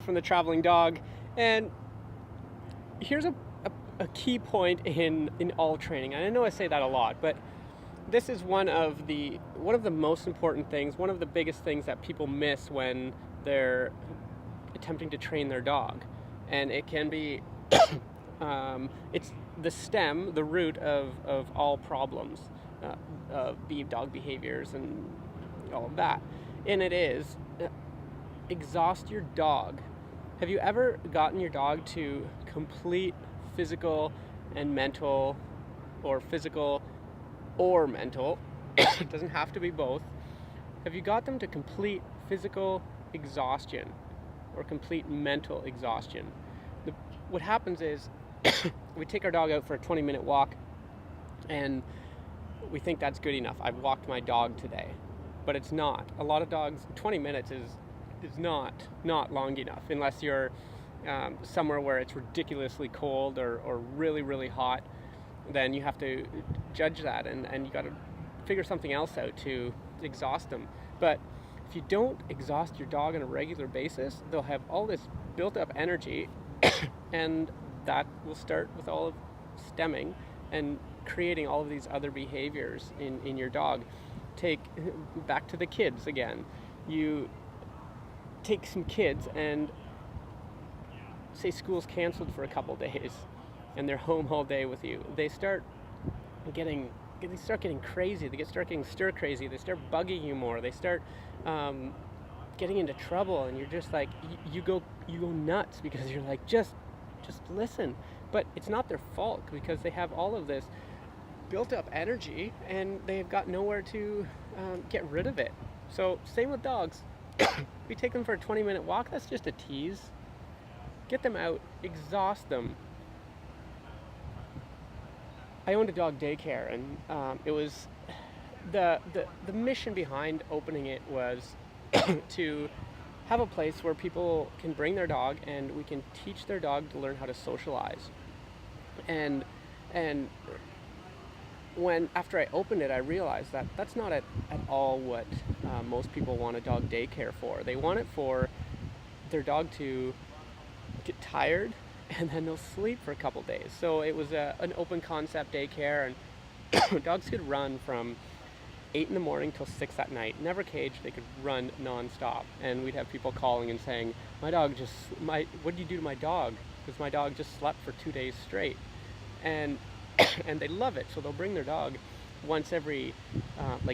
from the Traveling Dog, and here's a key point in all training. And I know I say that a lot, but this is one of the most important things, one of the biggest things that people miss when they're attempting to train their dog, and it can be it's the stem, the root of all problems, dog behaviors and all of that, and it is exhaust your dog. Have you ever gotten your dog to complete physical and mental, or physical or mental, it doesn't have to be both. Have you got them to complete physical exhaustion or complete mental exhaustion? What happens is we take our dog out for a 20-minute walk and we think that's good enough. I've walked my dog today. But it's not. A lot of dogs, 20 minutes is not long enough unless you're somewhere where it's ridiculously cold or really, really hot. Then you have to judge that, and you got to figure something else out to exhaust them. But if you don't exhaust your dog on a regular basis, they'll have all this built up energy and that will start with all of stemming and creating all of these other behaviors in your dog. Take back to the kids again. You take some kids and say school's canceled for a couple days and they're home all day with you. They start getting crazy. They start getting stir crazy. They start bugging you more. They start getting into trouble, and you're just like, you go nuts because you're like, just listen. But it's not their fault because they have all of this built up energy and they've got nowhere to get rid of it. So same with dogs. We take them for a 20-minute walk. That's just a tease. Get them out, exhaust them. I owned a dog daycare, and it was the mission behind opening it was to have a place where people can bring their dog and we can teach their dog to learn how to socialize. And when after I opened it, I realized that that's not at all what most people want a dog daycare for. They want it for their dog to get tired and then they'll sleep for a couple days. So it was an open concept daycare, and dogs could run from 8 in the morning till 6 at night, never caged. They could run nonstop, and we'd have people calling and saying, what did you do to my dog? Because my dog just slept for 2 days straight. And they love it, so they'll bring their dog once every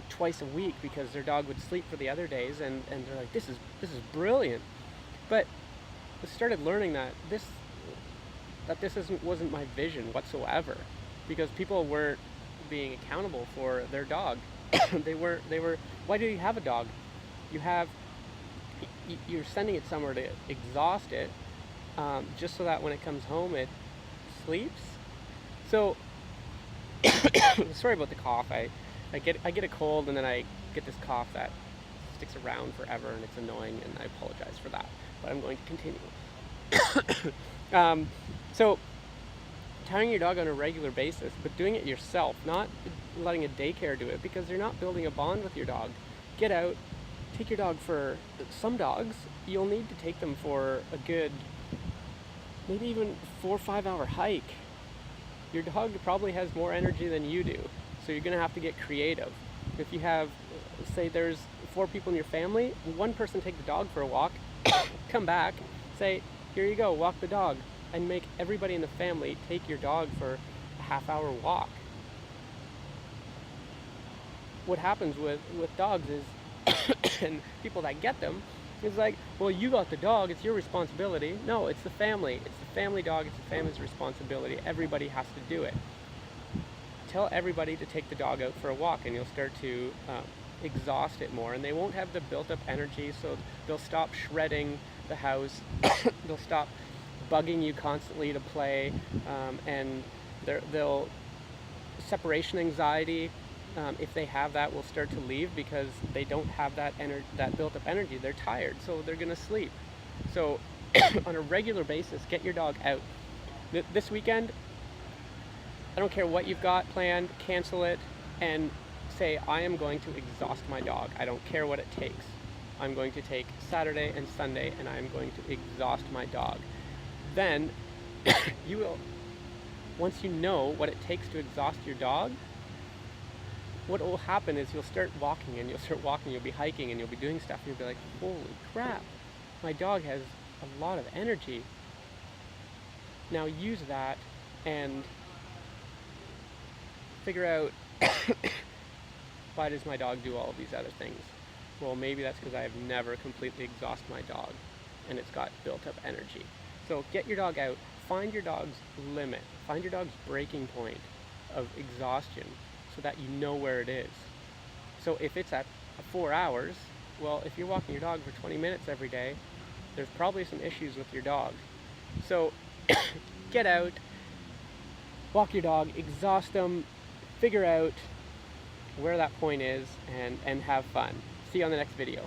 twice a week because their dog would sleep for the other days, and they're like, this is brilliant. But I started learning that this wasn't my vision whatsoever, because people weren't being accountable for their dog. they were why do you have a dog? You're sending it somewhere to exhaust it, just so that when it comes home it sleeps. So sorry about the cough. I get a cold and then I get this cough that sticks around forever and it's annoying, and I apologize for that, but I'm going to continue. So tying your dog on a regular basis, but doing it yourself, not letting a daycare do it, because you're not building a bond with your dog. Get out, take your dog for, some dogs, you'll need to take them for a good, maybe even 4 or 5 hour hike. Your dog probably has more energy than you do, so you're going to have to get creative. If you have, say there's 4 people in your family, one person take the dog for a walk, come back, say, here you go, walk the dog, and make everybody in the family take your dog for a half-hour walk. What happens with dogs is, and people that get them, is like, well, you got the dog, it's your responsibility. No, it's the family. It's the family dog, it's the family's responsibility. Everybody has to do it. Tell everybody to take the dog out for a walk, and you'll start to exhaust it more, and they won't have the built-up energy, so they'll stop shredding the house. They'll stop bugging you constantly to play, and they'll separation anxiety, if they have that, will start to leave because they don't have that built-up energy. They're tired, so they're going to sleep. So on a regular basis, get your dog out. This weekend, I don't care what you've got planned, cancel it and say, I am going to exhaust my dog. I don't care what it takes. I'm going to take Saturday and Sunday and I'm going to exhaust my dog. Then you will, once you know what it takes to exhaust your dog, what will happen is you'll start walking, you'll be hiking and you'll be doing stuff and you'll be like, holy crap, my dog has a lot of energy. Now use that and figure out, why does my dog do all of these other things? Well, maybe that's because I have never completely exhausted my dog and it's got built up energy. So get your dog out, find your dog's limit, find your dog's breaking point of exhaustion so that you know where it is. So if it's at 4 hours, well, if you're walking your dog for 20 minutes every day, there's probably some issues with your dog. So get out, walk your dog, exhaust them, figure out where that point is, and have fun. See you on the next video.